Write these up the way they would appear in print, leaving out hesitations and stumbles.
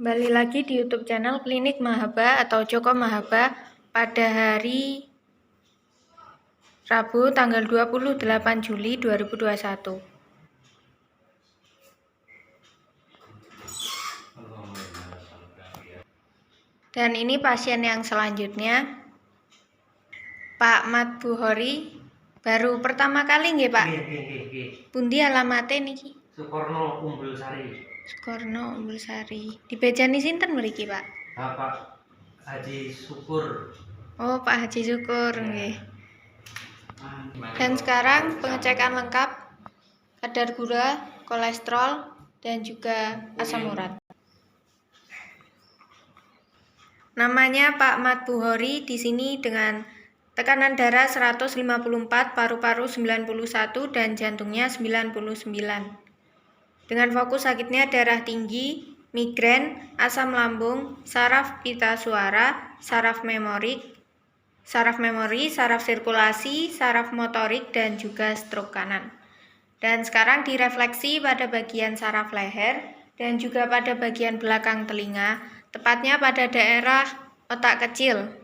Kembali lagi di YouTube channel Klinik Mahaba atau Joko Mahaba pada hari Rabu tanggal 28 Juli 2021. Dan ini pasien yang selanjutnya, Pak Mat Buhori, baru pertama kali nggih, Pak? Pundi alamate niki? Sukorno Umbulsari. Sukorno Umbulsari. Dibejani sinten mriki, Pak? Bapak Haji Syukur. Oh, Pak Haji Syukur nggih. Dan sekarang pengecekan lengkap kadar gula, kolesterol, dan juga asam urat. Namanya Pak Mat Buhori di sini dengan tekanan darah 154, paru-paru 91, dan jantungnya 99. Dengan fokus sakitnya darah tinggi, migrain, asam lambung, saraf pita suara, saraf memori, saraf sirkulasi, saraf motorik, dan juga stroke kanan. Dan sekarang direfleksi pada bagian saraf leher dan juga pada bagian belakang telinga, tepatnya pada daerah otak kecil.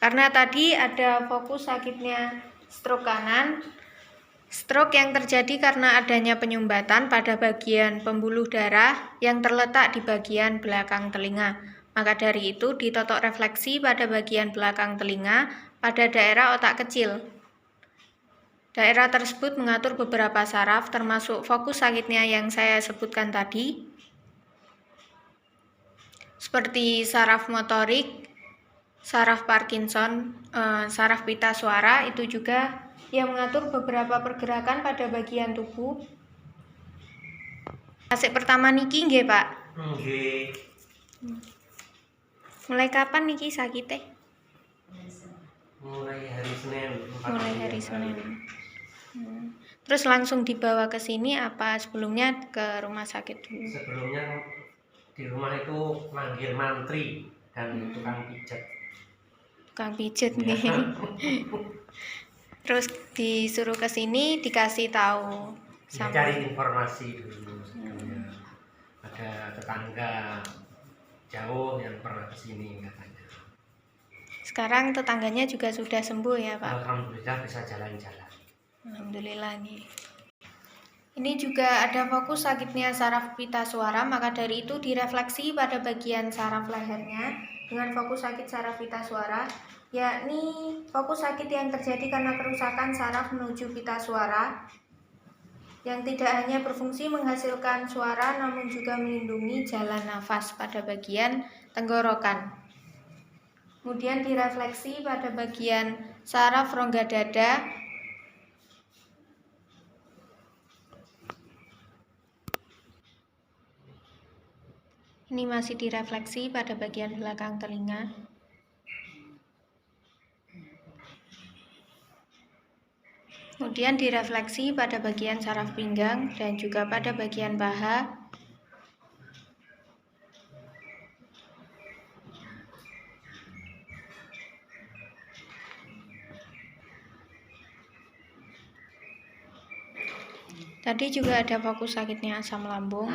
Karena tadi ada fokus sakitnya stroke kanan, stroke yang terjadi karena adanya penyumbatan pada bagian pembuluh darah yang terletak di bagian belakang telinga. Maka dari itu ditotok refleksi pada bagian belakang telinga pada daerah otak kecil. Daerah tersebut mengatur beberapa saraf termasuk fokus sakitnya yang saya sebutkan tadi, seperti saraf motorik, saraf Parkinson, saraf pita suara, itu juga yang mengatur beberapa pergerakan pada bagian tubuh. Asik pertama niki nggih, Pak? Nggih. Mulai kapan niki sakite? Mulai hari Senin. Mulai hari Senin. Terus langsung dibawa ke sini apa sebelumnya ke rumah sakit dulu? Sebelumnya di rumah itu manggil mantri dan tukang pijat. Tukang pijet nih. Terus disuruh ke sini dikasih tahu sama cari informasi dulu sebelumnya. Ada tetangga jauh yang pernah ke sini katanya. Sekarang tetangganya juga sudah sembuh ya, Pak? Alhamdulillah bisa jalan-jalan. Alhamdulillah nih. Ini juga ada fokus sakitnya saraf pita suara, maka dari itu direfleksi pada bagian saraf lehernya dengan fokus sakit saraf pita suara, yakni fokus sakit yang terjadi karena kerusakan saraf menuju pita suara yang tidak hanya berfungsi menghasilkan suara namun juga melindungi jalan nafas pada bagian tenggorokan. Kemudian direfleksi pada bagian saraf rongga dada, ini masih direfleksi pada bagian belakang telinga. Kemudian direfleksi pada bagian saraf pinggang dan juga pada bagian paha. Tadi juga ada fokus sakitnya asam lambung.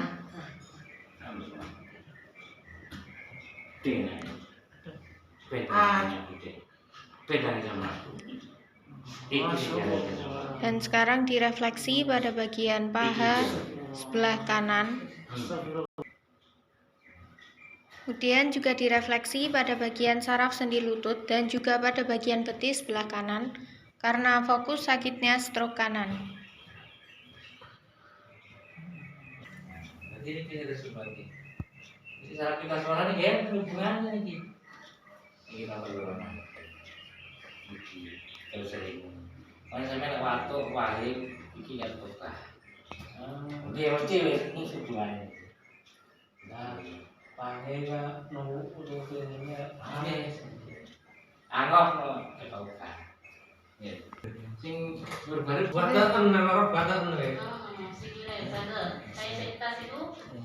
Dan sekarang direfleksi pada bagian paha sebelah kanan. Kemudian juga direfleksi pada bagian saraf sendi lutut dan juga pada bagian betis sebelah kanan karena fokus sakitnya stroke kanan. Jadi saraf pita suara ini ya hubungannya nih. Ini apa corona? Terus sering. Kalau sampai waktu wahim iki ya tukah. Dia mesti ini hubungannya. Nah, panggilnya nunggu untuk ini. Anggap no tukah. Ya. Sing baru buat datang nang badan nih.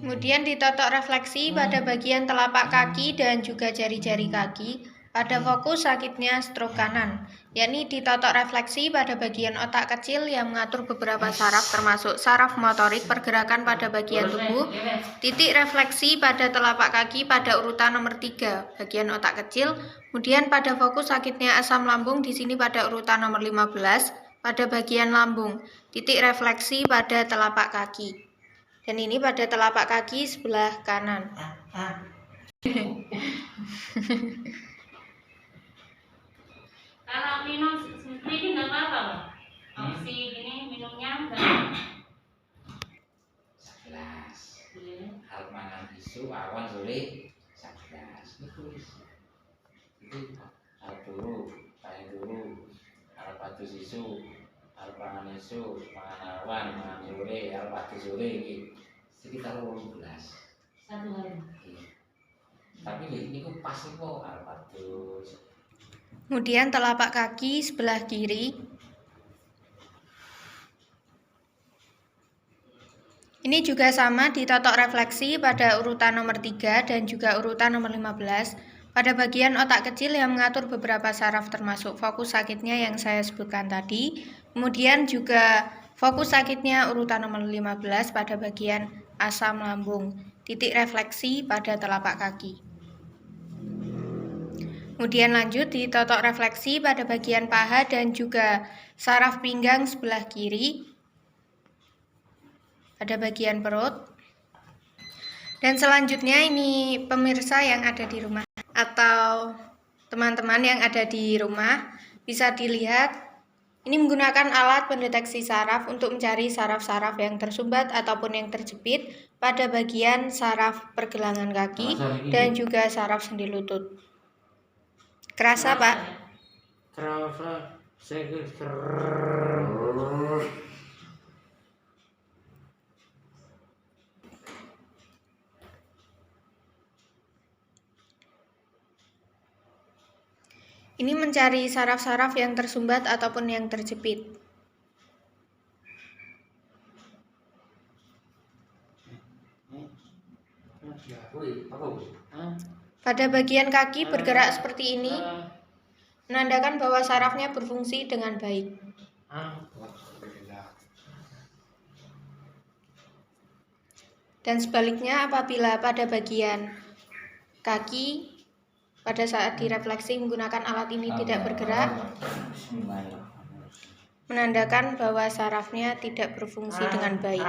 Kemudian ditotok refleksi pada bagian telapak kaki dan juga jari-jari kaki Pada fokus sakitnya stroke kanan, yakni ditotok refleksi pada bagian otak kecil yang mengatur beberapa saraf termasuk saraf motorik pergerakan pada bagian tubuh, titik refleksi pada telapak kaki pada urutan nomor 3, bagian otak kecil, kemudian pada fokus sakitnya asam lambung di sini pada urutan nomor 15, pada bagian lambung, titik refleksi pada telapak kaki. Dan ini pada telapak kaki sebelah kanan. Kalau minum sendiri nggak apa-apa, Pak. Opsi ini minumnya enggak. Sebelas. Harus mangan isu awan sore 11. Itu harus dulu, paling dulu. Harus patu isu, harus mangan isu, mangan awan, mangan sore, harus patu sore iki. Sekitar 12. Satu hari. Tapi ini kok pas kok harus patu. Kemudian telapak kaki sebelah kiri. Ini juga sama ditotok refleksi pada urutan nomor 3 dan juga urutan nomor 15 pada bagian otak kecil yang mengatur beberapa saraf termasuk fokus sakitnya yang saya sebutkan tadi. Kemudian juga fokus sakitnya urutan nomor 15 pada bagian asam lambung, titik refleksi pada telapak kaki. Kemudian lanjut ditotok refleksi pada bagian paha dan juga saraf pinggang sebelah kiri pada bagian perut. Dan selanjutnya ini pemirsa yang ada di rumah atau teman-teman yang ada di rumah bisa dilihat ini menggunakan alat pendeteksi saraf untuk mencari saraf-saraf yang tersumbat ataupun yang terjepit pada bagian saraf pergelangan kaki dan juga saraf sendi lutut. Kerasa, Pak? Kerasa, Ini mencari saraf-saraf yang tersumbat ataupun yang terjepit. Pada bagian kaki bergerak seperti ini, menandakan bahwa sarafnya berfungsi dengan baik. Dan sebaliknya apabila pada bagian kaki pada saat direfleksi menggunakan alat ini tidak bergerak, menandakan bahwa sarafnya tidak berfungsi dengan baik.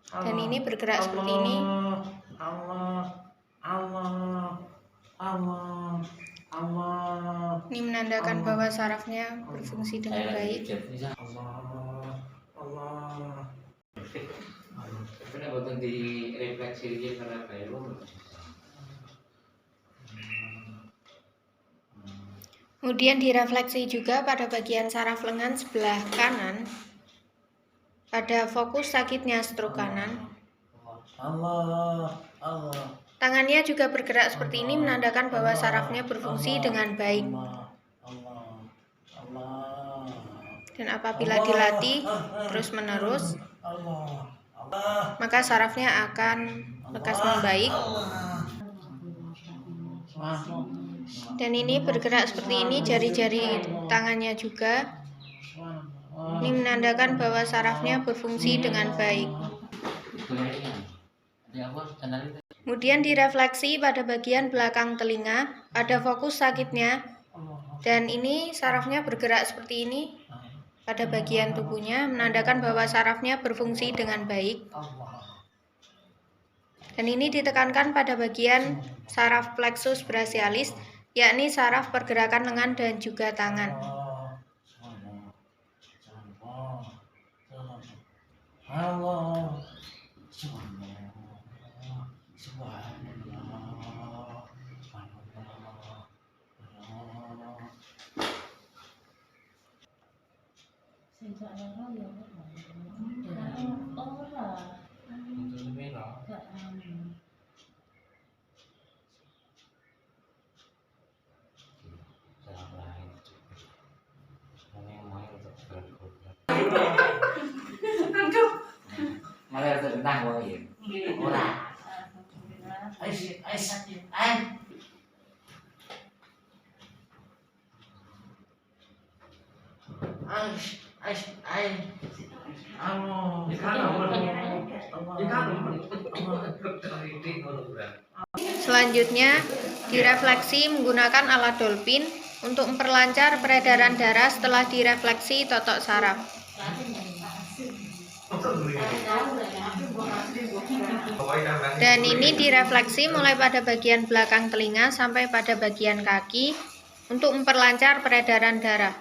Dan ini bergerak seperti ini. Ini menandakan bahwa sarafnya berfungsi dengan baik. Kenapa di refleksi dia karena kayak Kemudian direfleksi juga pada bagian saraf lengan sebelah kanan pada fokus sakitnya stroke kanan. Tangannya juga bergerak seperti ini menandakan bahwa sarafnya berfungsi dengan baik. Dan apabila dilatih terus-menerus, maka sarafnya akan lekas membaik. Dan ini bergerak seperti ini, jari-jari tangannya juga. Ini menandakan bahwa sarafnya berfungsi dengan baik. Kemudian direfleksi pada bagian belakang telinga, pada fokus sakitnya. Dan ini sarafnya bergerak seperti ini pada bagian tubuhnya, menandakan bahwa sarafnya berfungsi dengan baik. Dan ini ditekankan pada bagian saraf plexus brachialis, yakni saraf pergerakan lengan dan juga tangan. Malah tentang wong iki. Ora. Selanjutnya, direfleksi menggunakan alat dolphin untuk memperlancar peredaran darah setelah direfleksi totok saraf. Dan ini direfleksi mulai pada bagian belakang telinga sampai pada bagian kaki untuk memperlancar peredaran darah.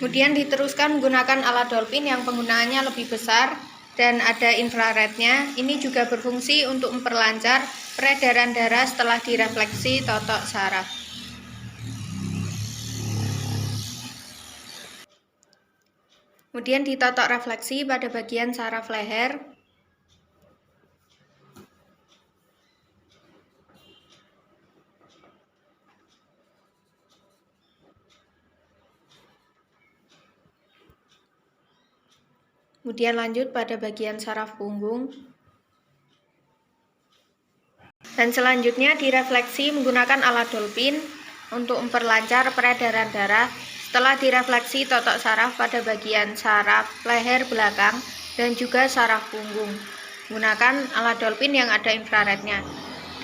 Kemudian diteruskan menggunakan alat dolphin yang penggunaannya lebih besar dan ada infrarednya. Ini juga berfungsi untuk memperlancar peredaran darah setelah direfleksi totok saraf. Kemudian ditotok refleksi pada bagian saraf leher. Kemudian lanjut pada bagian saraf punggung. Dan selanjutnya direfleksi menggunakan alat dolphin untuk memperlancar peredaran darah setelah direfleksi totok saraf pada bagian saraf leher belakang dan juga saraf punggung. Menggunakan alat dolphin yang ada infrarednya.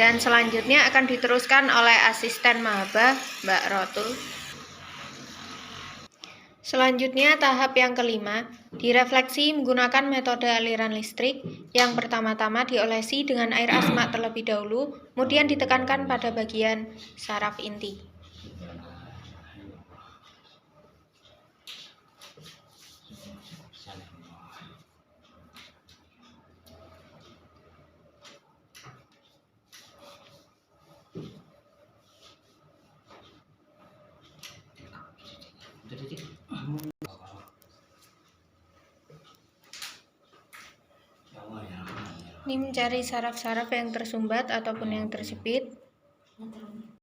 Dan selanjutnya akan diteruskan oleh asisten maba, Mbak Rotul. Selanjutnya tahap yang kelima, direfleksi menggunakan metode aliran listrik. Yang pertama-tama diolesi dengan air asma terlebih dahulu, kemudian ditekankan pada bagian saraf inti. Ini mencari saraf-saraf yang tersumbat ataupun yang tersepit.